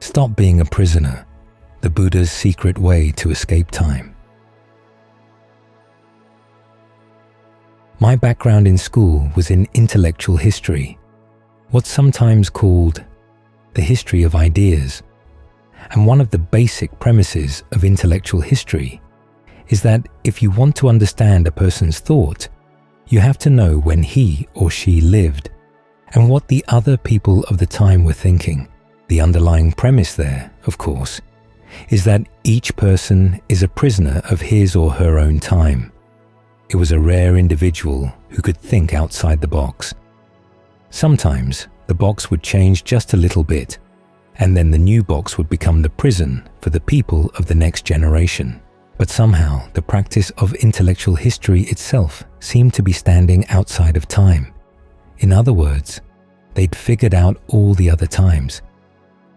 Stop being a prisoner, the Buddha's secret way to escape time. My background in school was in intellectual history, what's sometimes called the history of ideas. And one of the basic premises of intellectual history is that if you want to understand a person's thought, you have to know when he or she lived and what the other people of the time were thinking. The underlying premise there, of course, is that each person is a prisoner of his or her own time. It was a rare individual who could think outside the box. Sometimes the box would change just a little bit, and then the new box would become the prison for the people of the next generation. But somehow the practice of intellectual history itself seemed to be standing outside of time. In other words, they'd figured out all the other times,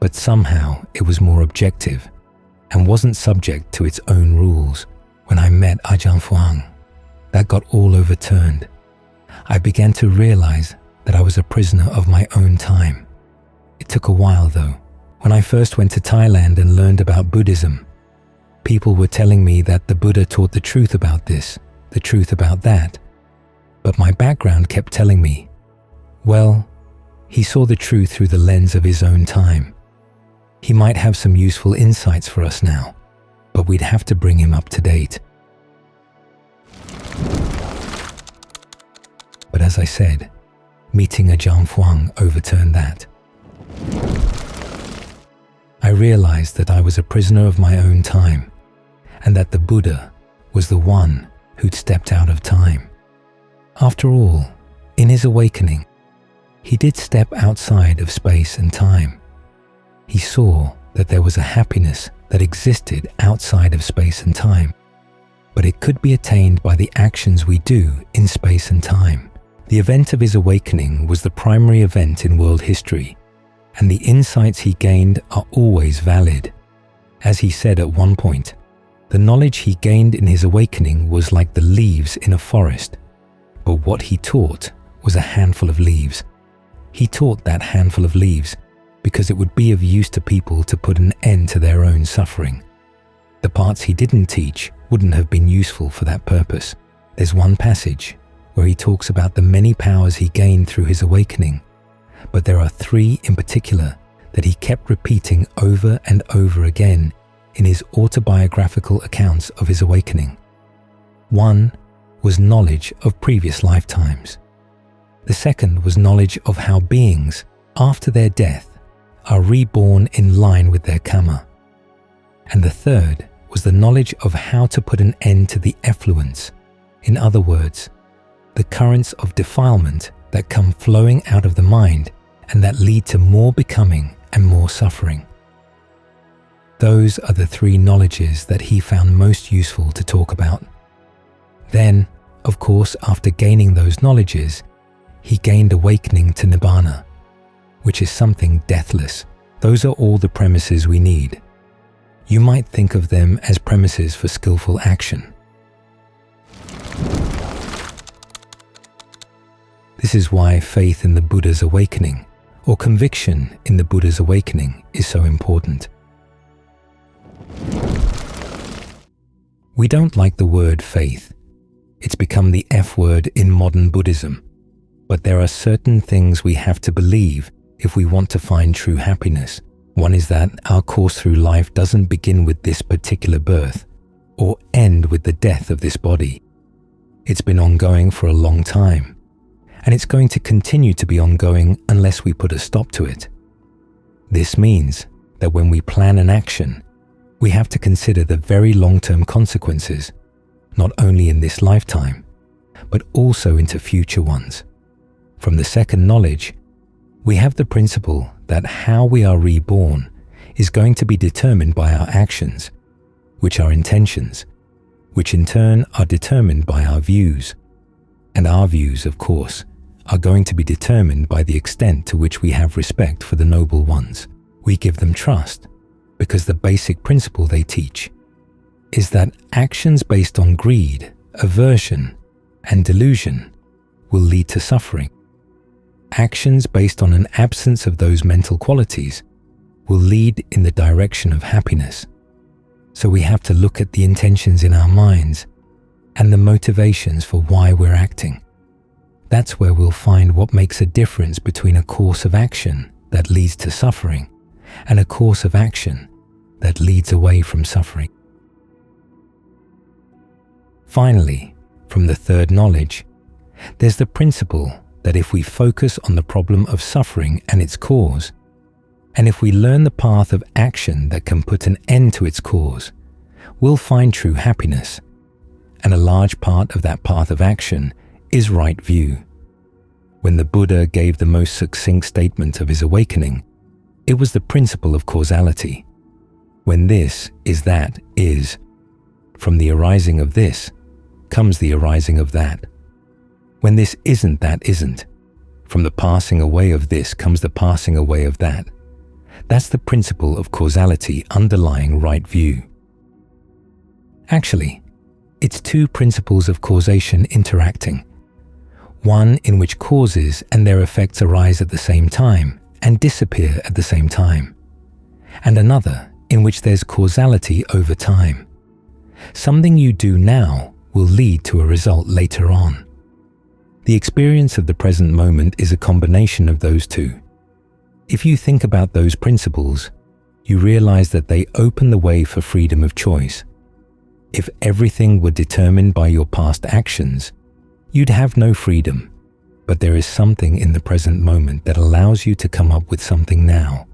but somehow it was more objective and wasn't subject to its own rules. When I met Ajahn Fuang, that got all overturned. I began to realize that I was a prisoner of my own time. It took a while though. When I first went to Thailand and learned about Buddhism, people were telling me that the Buddha taught the truth about this, the truth about that. But my background kept telling me, well, he saw the truth through the lens of his own time. He might have some useful insights for us now, but we'd have to bring him up to date. But as I said, meeting Ajahn Fuang overturned that. I realized that I was a prisoner of my own time, and that the Buddha was the one who'd stepped out of time. After all, in his awakening, he did step outside of space and time. He saw that there was a happiness that existed outside of space and time, but it could be attained by the actions we do in space and time. The event of his awakening was the primary event in world history, and the insights he gained are always valid. As he said at one point, the knowledge he gained in his awakening was like the leaves in a forest, but what he taught was a handful of leaves. He taught that handful of leaves because it would be of use to people to put an end to their own suffering. The parts he didn't teach wouldn't have been useful for that purpose. There's one passage where he talks about the many powers he gained through his awakening, but there are three in particular that he kept repeating over and over again in his autobiographical accounts of his awakening. One was knowledge of previous lifetimes. The second was knowledge of how beings, after their death, are reborn in line with their karma. And the third was the knowledge of how to put an end to the effluence, in other words, the currents of defilement that come flowing out of the mind and that lead to more becoming and more suffering. Those are the three knowledges that he found most useful to talk about. Then, of course, after gaining those knowledges, he gained awakening to Nibbana, which is something deathless. Those are all the premises we need. You might think of them as premises for skillful action. This is why faith in the Buddha's awakening, or conviction in the Buddha's awakening, is so important. We don't like the word faith. It's become the F word in modern Buddhism. But there are certain things we have to believe if we want to find true happiness. One is that our course through life doesn't begin with this particular birth or end with the death of this body. It's been ongoing for a long time, and it's going to continue to be ongoing unless we put a stop to it. This means that when we plan an action, we have to consider the very long-term consequences, not only in this lifetime, but also into future ones. From the second knowledge, we have the principle that how we are reborn is going to be determined by our actions, which are intentions, which in turn are determined by our views. And our views, of course, are going to be determined by the extent to which we have respect for the noble ones. We give them trust because the basic principle they teach is that actions based on greed, aversion, and delusion will lead to suffering. Actions based on an absence of those mental qualities will lead in the direction of happiness. So we have to look at the intentions in our minds and the motivations for why we're acting. That's where we'll find what makes a difference between a course of action that leads to suffering and a course of action that leads away from suffering. Finally, from the third knowledge, there's the principle that if we focus on the problem of suffering and its cause, and if we learn the path of action that can put an end to its cause, we'll find true happiness. And a large part of that path of action is right view. When the Buddha gave the most succinct statement of his awakening, it was the principle of causality. When this is that is, from the arising of this comes the arising of that. When this isn't that isn't, from the passing away of this comes the passing away of that. That's the principle of causality underlying right view. Actually, it's two principles of causation interacting. One in which causes and their effects arise at the same time and disappear at the same time, and another in which there's causality over time. Something you do now will lead to a result later on. The experience of the present moment is a combination of those two. If you think about those principles, you realize that they open the way for freedom of choice. If everything were determined by your past actions, you'd have no freedom. But there is something in the present moment that allows you to come up with something now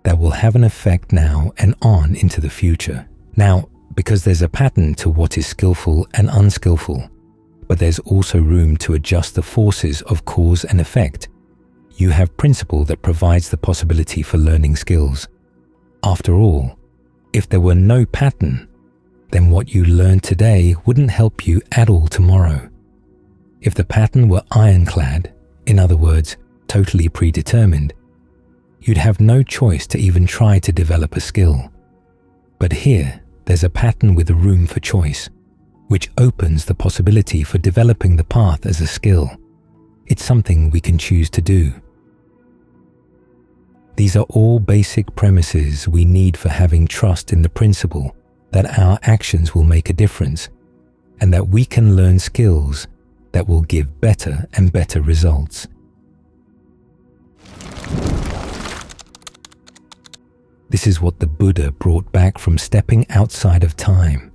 that will have an effect now and on into the future. Now, because there's a pattern to what is skillful and unskillful, but there's also room to adjust the forces of cause and effect, you have principle that provides the possibility for learning skills. After all, if there were no pattern, then what you learn today wouldn't help you at all tomorrow. If the pattern were ironclad, in other words, totally predetermined, you'd have no choice to even try to develop a skill. But here, there's a pattern with a room for choice, which opens the possibility for developing the path as a skill. It's something we can choose to do. These are all basic premises we need for having trust in the principle that our actions will make a difference, and that we can learn skills that will give better and better results. This is what the Buddha brought back from stepping outside of time.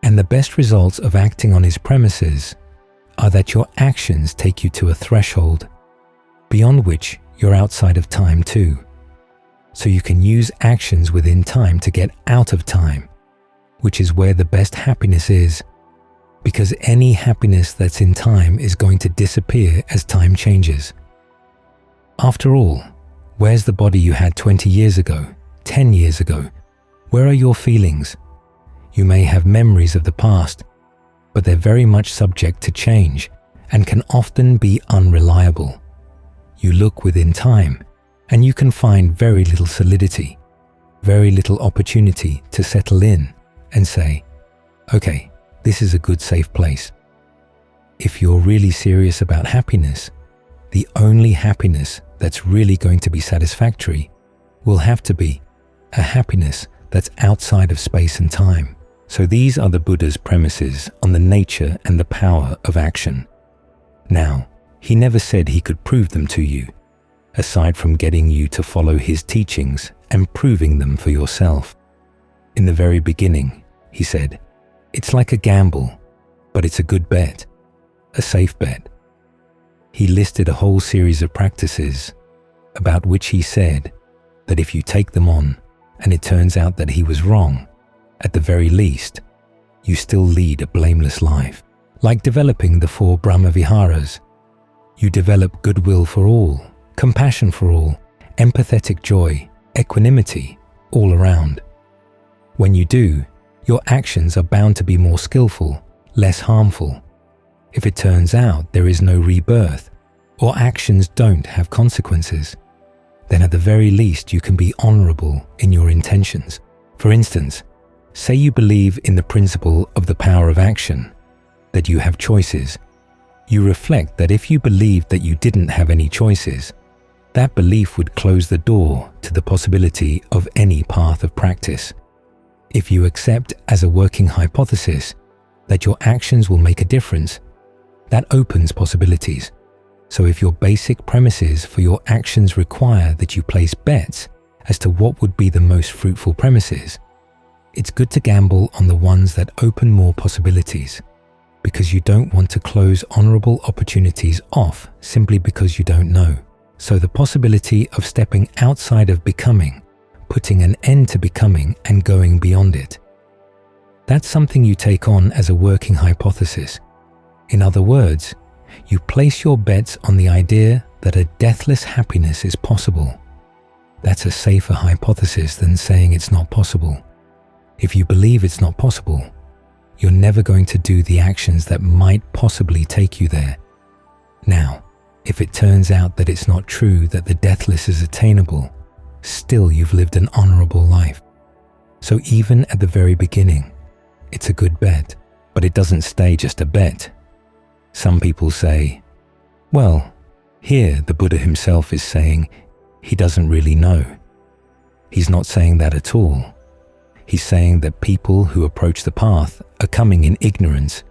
And the best results of acting on his premises are that your actions take you to a threshold beyond which you're outside of time too. So you can use actions within time to get out of time, which is where the best happiness is, because any happiness that's in time is going to disappear as time changes. After all, where's the body you had 20 years ago, 10 years ago? Where are your feelings? You may have memories of the past, but they're very much subject to change and can often be unreliable. You look within time, and you can find very little solidity, very little opportunity to settle in and say, okay, this is a good safe place. If you're really serious about happiness, the only happiness that's really going to be satisfactory will have to be a happiness that's outside of space and time. So these are the Buddha's premises on the nature and the power of action. Now, he never said he could prove them to you, aside from getting you to follow his teachings and proving them for yourself. In the very beginning, he said, it's like a gamble, but it's a good bet, a safe bet. He listed a whole series of practices about which he said that if you take them on and it turns out that he was wrong, at the very least, you still lead a blameless life. Like developing the 4 Brahma Viharas, you develop goodwill for all, compassion for all, empathetic joy, equanimity, all around. When you do, your actions are bound to be more skillful, less harmful. If it turns out there is no rebirth, or actions don't have consequences, then at the very least you can be honorable in your intentions. For instance, say you believe in the principle of the power of action, that you have choices. You reflect that if you believed that you didn't have any choices, That belief would close the door to the possibility of any path of practice. If you accept as a working hypothesis that your actions will make a difference, that opens possibilities. So if your basic premises for your actions require that you place bets as to what would be the most fruitful premises, it's good to gamble on the ones that open more possibilities, because you don't want to close honorable opportunities off simply because you don't know. So the possibility of stepping outside of becoming, putting an end to becoming and going beyond it, that's something you take on as a working hypothesis. In other words, you place your bets on the idea that a deathless happiness is possible. That's a safer hypothesis than saying it's not possible. If you believe it's not possible, you're never going to do the actions that might possibly take you there. Now, if it turns out that it's not true that the deathless is attainable, still you've lived an honorable life. So even at the very beginning, it's a good bet, but it doesn't stay just a bet. Some people say, well, here the Buddha himself is saying he doesn't really know. He's not saying that at all. He's saying that people who approach the path are coming in ignorance,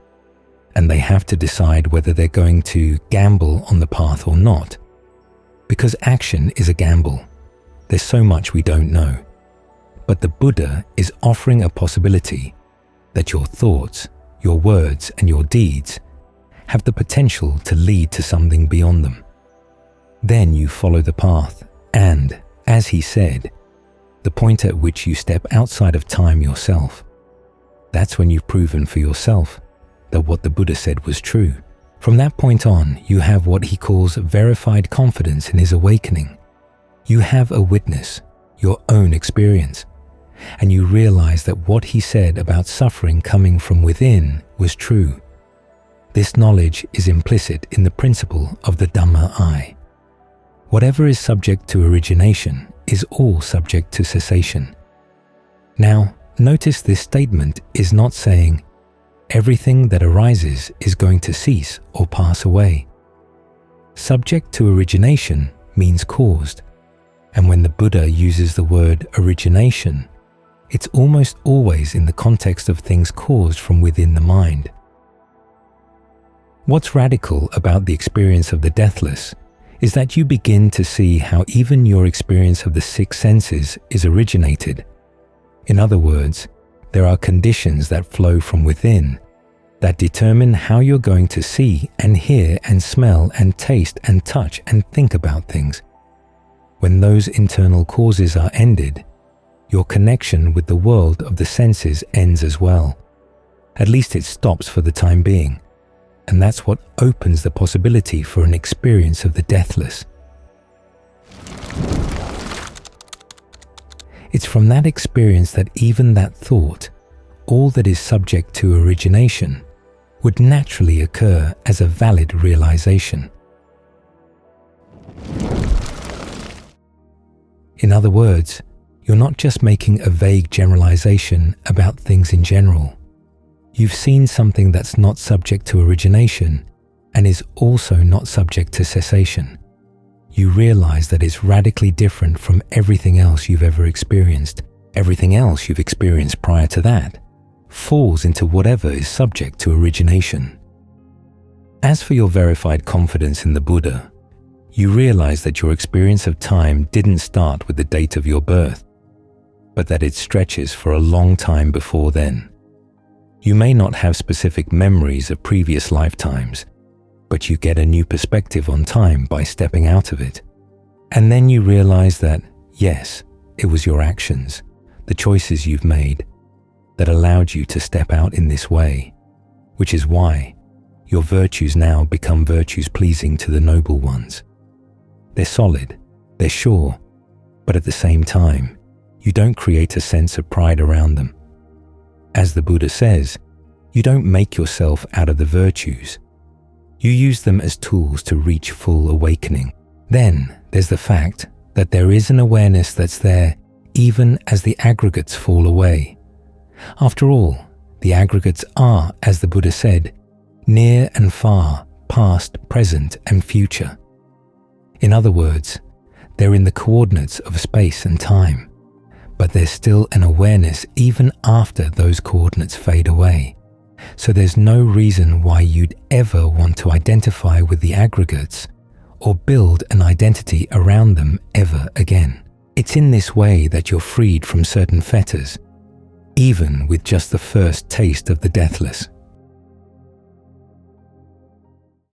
and they have to decide whether they're going to gamble on the path or not. Because action is a gamble. There's so much we don't know. But the Buddha is offering a possibility that your thoughts, your words, and your deeds have the potential to lead to something beyond them. Then you follow the path, and, as he said, the point at which you step outside of time yourself, that's when you've proven for yourself that what the Buddha said was true. From that point on, you have what he calls verified confidence in his awakening. You have a witness, your own experience, and you realize that what he said about suffering coming from within was true. This knowledge is implicit in the principle of the Dhamma I. Whatever is subject to origination is all subject to cessation. Now, notice this statement is not saying everything that arises is going to cease or pass away. Subject to origination means caused, and when the Buddha uses the word origination, it's almost always in the context of things caused from within the mind. What's radical about the experience of the deathless is that you begin to see how even your experience of the six senses is originated. In other words, there are conditions that flow from within that determine how you're going to see and hear and smell and taste and touch and think about things. When those internal causes are ended, your connection with the world of the senses ends as well. At least it stops for the time being. And that's what opens the possibility for an experience of the deathless. It's from that experience that even that thought, all that is subject to origination, would naturally occur as a valid realization. In other words, you're not just making a vague generalization about things in general. You've seen something that's not subject to origination and is also not subject to cessation. You realize that it's radically different from everything else you've ever experienced. Everything else you've experienced prior to that falls into whatever is subject to origination. As for your verified confidence in the Buddha, you realize that your experience of time didn't start with the date of your birth, but that it stretches for a long time before then. You may not have specific memories of previous lifetimes, but you get a new perspective on time by stepping out of it. And then you realize that, yes, it was your actions, the choices you've made, that allowed you to step out in this way, which is why your virtues now become virtues pleasing to the noble ones. They're solid, they're sure, but at the same time, you don't create a sense of pride around them. As the Buddha says, you don't make yourself out of the virtues. You use them as tools to reach full awakening. Then there's the fact that there is an awareness that's there even as the aggregates fall away. After all, the aggregates are, as the Buddha said, near and far, past, present, and future. In other words, They're in the coordinates of space and time, but there's still an awareness even after those coordinates fade away. So there's no reason why you'd ever want to identify with the aggregates or build an identity around them ever again. It's in this way that you're freed from certain fetters, even with just the first taste of the deathless.